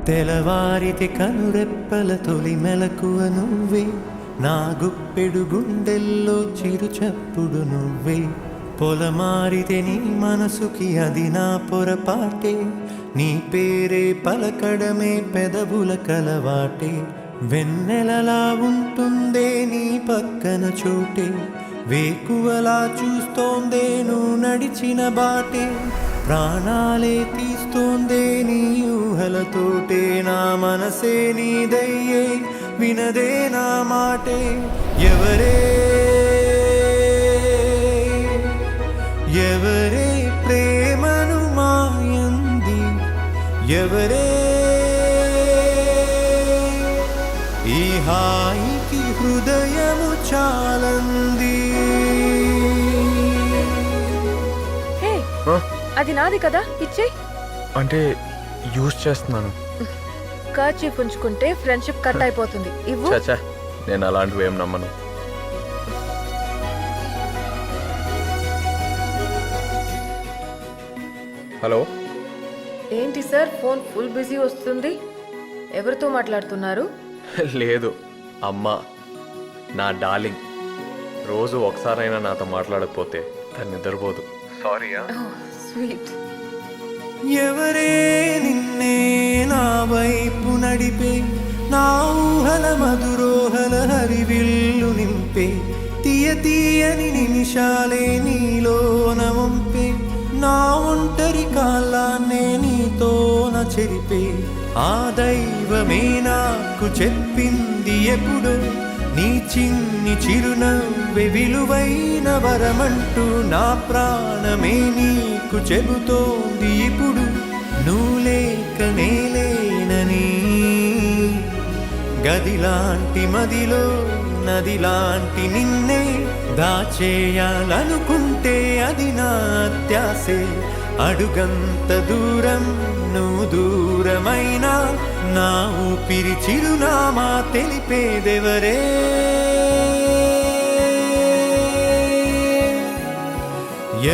తెలవారితే కనురెప్పల తొలి మెలకువ నువ్వే, నా గుప్పెడు గుండెల్లో చిరు చప్పుడు నువ్వే. పొలమారితే నీ మనసుకి అది నా పొరపాటే, నీ పేరే పలకడమే పెదవుల కలవాటే. వెన్నెలలా ఉంటుందే నీ పక్కన చోటే, వేకువలా చూస్తోందే నువ్వు నడిచిన బాటే. ప్రాణాలే తీస్తోందే నీ ఊహలతోటే, నా మనసే నీదయ్యే వినదే నా మాటే. ఎవరే ఎవరే ప్రేమను మాయంది, ఎవరే ఈ హాయికి హృదయము చాలంది. అది నాది కదా, ఇచ్చే. అంటే యూజ్ చేస్తున్నాను. కర్చీఫ్ ఉంచుకుంటే ఫ్రెండ్షిప్ కట్ అయిపోతుంది. ఇవ్వు. చచ్చా, నేను అలాంటివి ఏం నమ్మను. హలో. ఏంటి సార్, ఫోన్ ఫుల్ బిజీ వస్తుంది. ఎవరితో మాట్లాడుతున్నారు? లేదు, అమ్మా, నా డార్లింగ్. రోజు ఒకసారైనా నాతో మాట్లాడకపోతే తను నిద్రపోదు. సారీయా. స్వీట్. ఎవరే నిన్నే నా వైపు నడిపే, నా ఊహల మధురోహల హరివిల్లు నింపే. తీయ తీయని నిమిషాలే నీలోన వంపే, నా ఒంటరి కాలాన్నే నీతోన చెరిపే. ఆ దైవమే నాకు చెప్పింది ఎప్పుడు, నీ చిన్ని చిరునవ్వే విలువైన వరమంటూ. నా ప్రాణమే నీకు చెబుతోంది ఇప్పుడు, నువ్వు లేక నేలేనని. గదిలాంటి మదిలో నదిలాంటి నిన్నే దాచేయాలనుకుంటే అది నా అత్యాసే. అడుగంత దూరం నువ్వు దూరమైనా, నా ఊపిరి చిరునామా తెలిపేదెవరే.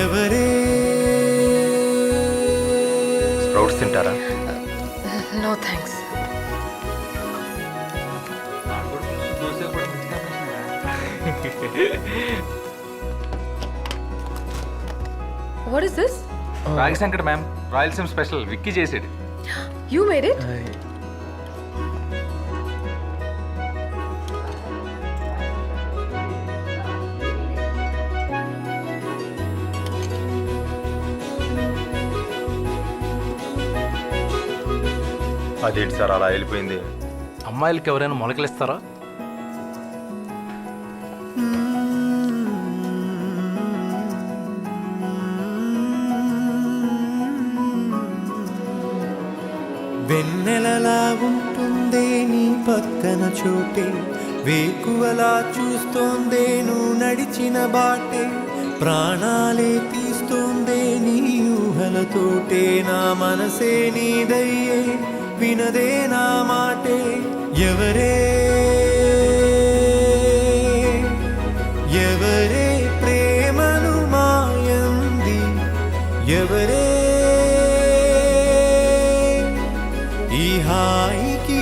ఎవరే స్ప్రౌట్స్ తింటారా? No thanks. What is this? Ragi sankati ma'am, Rayalaseema special, Vicky చేసాడు. You made it? అదేంటి సార్ అలా వెళ్ళిపోయింది? అమ్మాయిలకి ఎవరైనా మొలకలు ఇస్తారా? వెన్నెలలా ఉంటుందే నీ పక్కన చోటే, వేకువలా చూస్తోందే నువ్వు నడిచిన బాటే. ప్రాణాలే తీస్తోందే నీ ఊహలతోటే, నా మనసే నీదయ్యే వినదే నా మాటే. ఎవరే ఎవరే ప్రేమను మాయంది, ఎవరే ఈ హాయికి